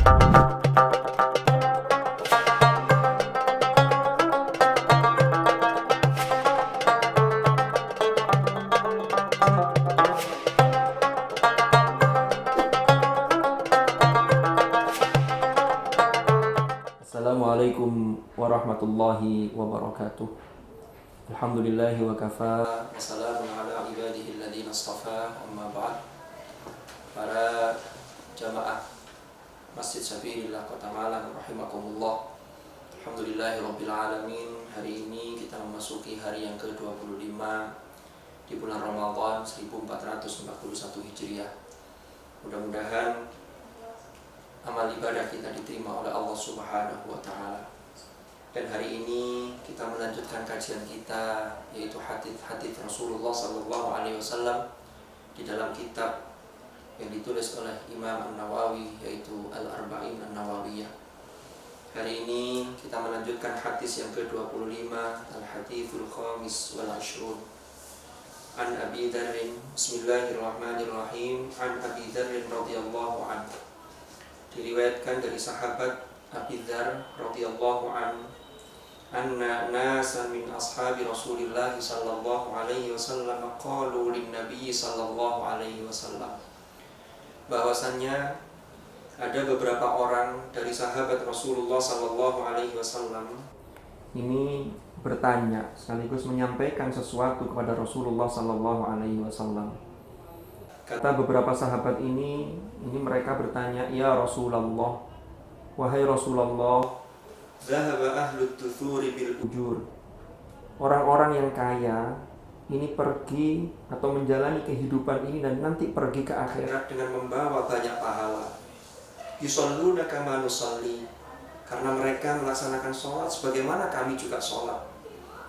Assalamualaikum warahmatullahi wabarakatuh. Alhamdulillahi wa kafa. Wassalamun ala ibadihi alladhina astafa. Amma ba'd. Para jamaah Masjid Sabilillah Kota Malang rahimakumullah. Alhamdulillahi rabbil alamin. Hari ini kita memasuki hari yang ke-25 di bulan Ramadan 1441 Hijriah. Mudah-mudahan amal ibadah kita diterima oleh Allah Subhanahu wa Ta'ala. Dan hari ini kita melanjutkan kajian kita, yaitu hadits Rasulullah Sallallahu Alaihi Wasallam di dalam kitab yang ditulis oleh Imam An-Nawawi, yaitu Al-Arba'in An-Nawawiyah. Hari ini kita melanjutkan hadis yang ke-25, Al-Hadithul Khamis wal Ashrun. An Abi Dzarrin, Bismillahirrahmanirrahim. An Abi Dzarrin radhiyallahu anhu. Diriwayatkan dari sahabat Abi Dzar radhiyallahu anhu, anna nasan min ashabi Rasulillah sallallahu alaihi wasallam qalu lin nabiy sallallahu alaihi wasallam, bahwasannya ada beberapa orang dari sahabat Rasulullah sallallahu alaihi wasallam ini bertanya sekaligus menyampaikan sesuatu kepada Rasulullah sallallahu alaihi wasallam. Kata beberapa sahabat ini mereka bertanya, "Ya Rasulullah, wahai Rasulullah, zahaba ahlut tuthuri bil ujur." Orang-orang yang kaya ini pergi atau menjalani kehidupan ini dan nanti pergi ke akhirat dengan membawa banyak pahala. Yusalluna kama nusalli, karena mereka melaksanakan sholat sebagaimana kami juga sholat.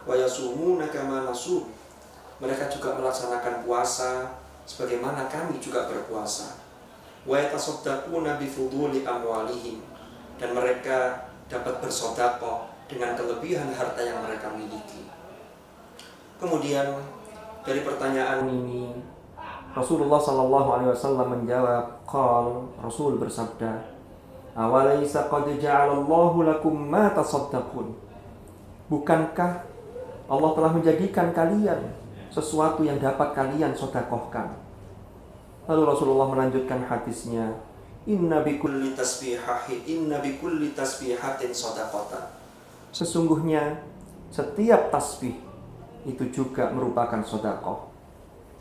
Wa yasumuna kama nasum, mereka juga melaksanakan puasa sebagaimana kami juga berpuasa. Wa yatasaddaquna bi fuduli amwalihim, dan mereka dapat bersedekah dengan kelebihan harta yang mereka miliki. Kemudian dari pertanyaan ini Rasulullah sallallahu alaihi wasallam menjawab, Rasul bersabda, "Awalaysa qad ja'alallahu lakum ma tasaddaqun?" Bukankah Allah telah menjadikan kalian sesuatu yang dapat kalian sedekahkan? Lalu Rasulullah melanjutkan hadisnya, Inna bikulli tasbihatin shadaqatan. Sesungguhnya setiap tasbih itu juga merupakan sedekah.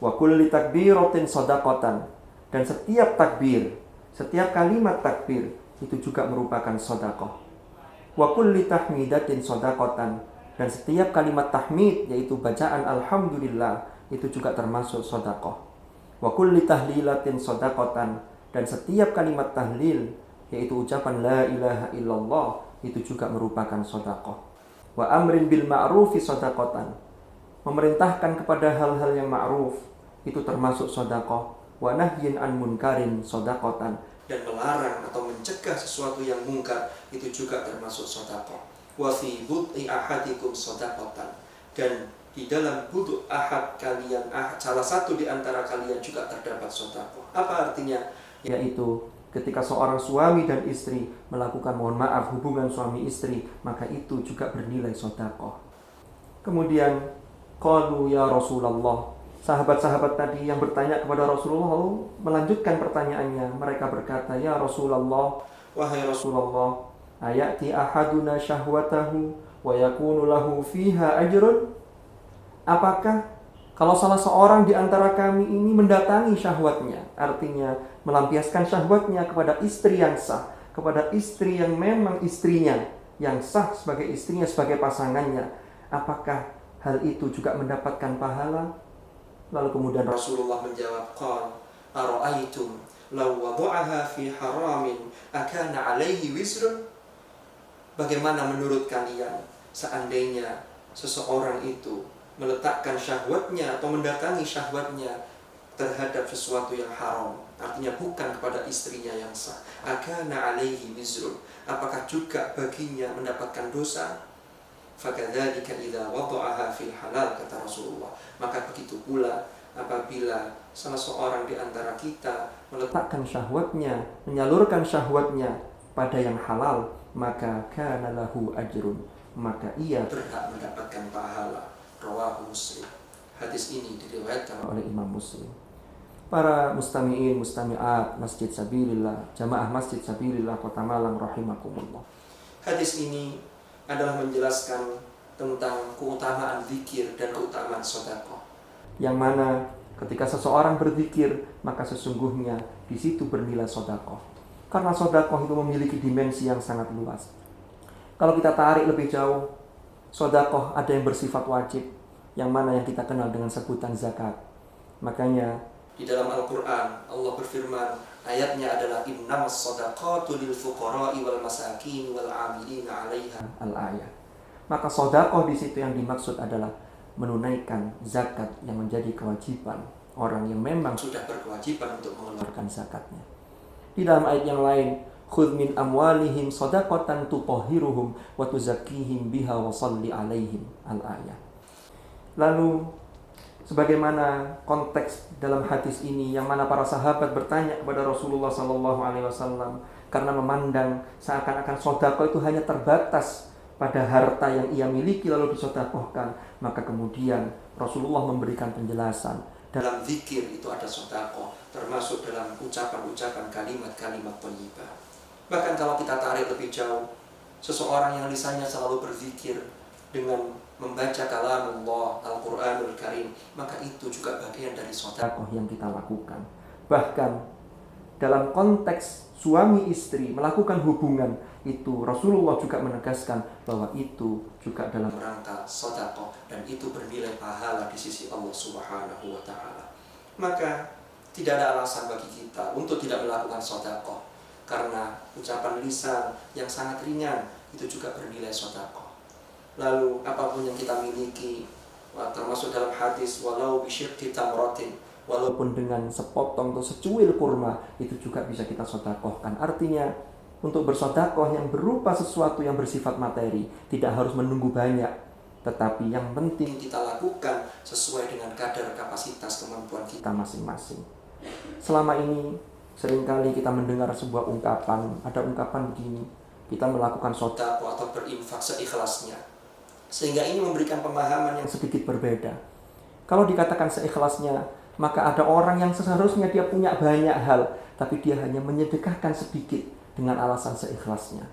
Wa kulli takbiratin shadaqatan, dan setiap takbir, setiap kalimat takbir itu juga merupakan sedekah. Wa kulli tahmidatin shadaqatan, dan setiap kalimat tahmid, yaitu bacaan alhamdulillah, itu juga termasuk sedekah. Wa kulli tahlilatin shadaqatan, dan setiap kalimat tahlil, yaitu ucapan la ilaha illallah, itu juga merupakan sedekah. Wa amrin bil ma'rufi shadaqatan, memerintahkan kepada hal-hal yang ma'ruf, itu termasuk sedekah. Wa nahyin an munkarin shadaqatan, dan melarang atau mencegah sesuatu yang mungkar, itu juga termasuk sedekah. Wa fi bud'i ahadikum shadaqatan, dan di dalam buduk ahad kalian, salah satu di antara kalian juga terdapat sedekah. Apa artinya? Yaitu ketika seorang suami dan istri melakukan, hubungan suami istri, maka itu juga bernilai sedekah. Kemudian qalu ya Rasulullah, sahabat-sahabat tadi yang bertanya kepada Rasulullah melanjutkan pertanyaannya. Mereka berkata, "Ya Rasulullah, wahai Rasulullah, ayati ahaduna syahwatahu wa yakunu lahu fiha ajrun?" Apakah kalau salah seorang di antara kami ini mendatangi syahwatnya, artinya melampiaskan syahwatnya kepada istri yang sah, kepada istri yang memang istrinya, yang sah sebagai istrinya, sebagai pasangannya, apakah hal itu juga mendapatkan pahala? Lalu kemudian Rasulullah menjawab, "Ara'aitum law wada'aha fi haramin akana 'alaihi wisrun?" Bagaimana menurut kalian seandainya seseorang itu meletakkan syahwatnya atau mendatangi syahwatnya terhadap sesuatu yang haram, artinya bukan kepada istrinya yang sah, akana 'alaihi wisrun, apakah juga baginya mendapatkan dosa? Fakadzalika idza wada'aha fil halal, kata Rasulullah, maka begitu pula apabila salah seorang di antara kita meletakkan syahwatnya, menyalurkan syahwatnya pada yang halal, maka kana lahu ajrun, maka ia berhak mendapatkan pahala. Rawahu Muslim. Hadis ini diriwayatkan oleh Imam Muslim. Para mustami'in, mustami'at Masjid Sabilillah, jamaah Masjid Sabilillah Kota Malang rahimakumullah. Hadis ini adalah menjelaskan tentang keutamaan zikir dan keutamaan sedekah. Yang mana ketika seseorang berzikir, maka sesungguhnya di situ bernilai sedekah. Karena sedekah itu memiliki dimensi yang sangat luas. Kalau kita tarik lebih jauh, sedekah ada yang bersifat wajib, yang mana yang kita kenal dengan sebutan zakat. Makanya di dalam Al-Quran Allah berfirman, ayatnya adalah innamas shadaqatu lil fuqara'i wal masakin wal 'amilina 'alaiha al-ayat. Maka sedekah di situ yang dimaksud adalah menunaikan zakat yang menjadi kewajiban orang yang memang sudah berkewajiban untuk mengeluarkan zakatnya. Di dalam ayat yang lain, khudh min amwalihim shadaqatan tutahhiruhum wa tuzakkihim biha wa shalli 'alaihim al-ayat. Lalu sebagaimana konteks dalam hadis ini yang mana para sahabat bertanya kepada Rasulullah SAW karena memandang seakan-akan sedekah itu hanya terbatas pada harta yang ia miliki lalu disedekahkan, maka kemudian Rasulullah memberikan penjelasan dalam zikir itu ada sedekah, termasuk dalam ucapan-ucapan kalimat-kalimat thayyibah. Bahkan kalau kita tarik lebih jauh, seseorang yang lisannya selalu berzikir dengan membaca kalamullah Al-Quranul Karim, maka itu juga bagian dari sedekah yang kita lakukan. Bahkan dalam konteks suami istri melakukan hubungan, itu Rasulullah juga menegaskan bahwa itu juga dalam rangka sedekah dan itu bernilai pahala di sisi Allah Subhanahu wa taala. Maka tidak ada alasan bagi kita untuk tidak melakukan sedekah, karena ucapan lisan yang sangat ringan itu juga bernilai sedekah. Lalu apapun yang kita miliki, termasuk dalam hadis walau bisyirki tamratin, walaupun dengan sepotong atau secuil kurma, itu juga bisa kita sedekahkan. Artinya untuk bersedekah yang berupa sesuatu yang bersifat materi tidak harus menunggu banyak, tetapi yang penting kita lakukan sesuai dengan kadar kapasitas kemampuan kita masing-masing. Selama ini seringkali kita mendengar sebuah ungkapan, ada ungkapan begini, kita melakukan sedekah atau berinfak seikhlasnya. Sehingga ini memberikan pemahaman yang sedikit berbeda. Kalau dikatakan seikhlasnya, maka ada orang yang seharusnya dia punya banyak hal, tapi dia hanya menyedekahkan sedikit dengan alasan seikhlasnya.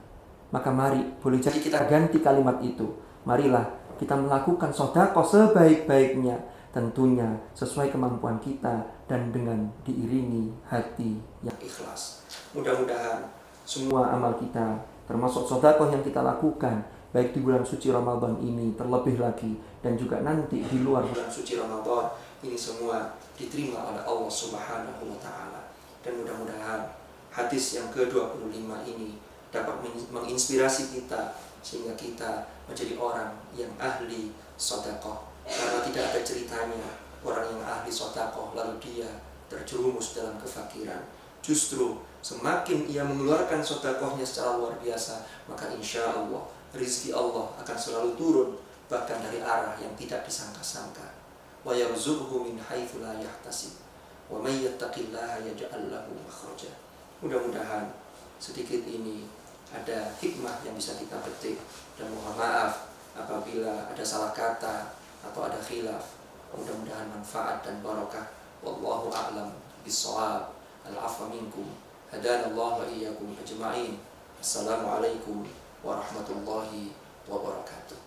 Maka mari, boleh jadi kita ganti kalimat itu. Marilah kita melakukan sedekah sebaik-baiknya, tentunya sesuai kemampuan kita dan dengan diiringi hati yang ikhlas. Mudah-mudahan semua amal kita, termasuk sedekah yang kita lakukan, baik di bulan suci Ramadan ini terlebih lagi, dan juga nanti di luar bulan suci Ramadan, ini semua diterima oleh Allah Subhanahu wa taala. Dan mudah-mudahan hadis yang ke-25 ini dapat menginspirasi kita sehingga kita menjadi orang yang ahli sedekah. Karena tidak ada ceritanya orang yang ahli sedekah lalu dia terjerumus dalam kefakiran. Justru semakin ia mengeluarkan sedekahnya secara luar biasa, maka insya Allah rizki Allah akan selalu turun, bahkan dari arah yang tidak disangka-sangka. Wa yarzuqhu min haitsu la yahtasib. Wa may yattaqillaha yaj'al lahu makhraja. Mudah-mudahan sedikit ini ada hikmah yang bisa kita petik, dan mohon maaf apabila ada salah kata atau ada khilaf. Mudah-mudahan manfaat dan barakah. Wallahu a'lam bissawab. Al-'afwa minkum. Hadanallahu wa iyyakum ajma'in. Assalamualaikum warahmatullahi wabarakatuh.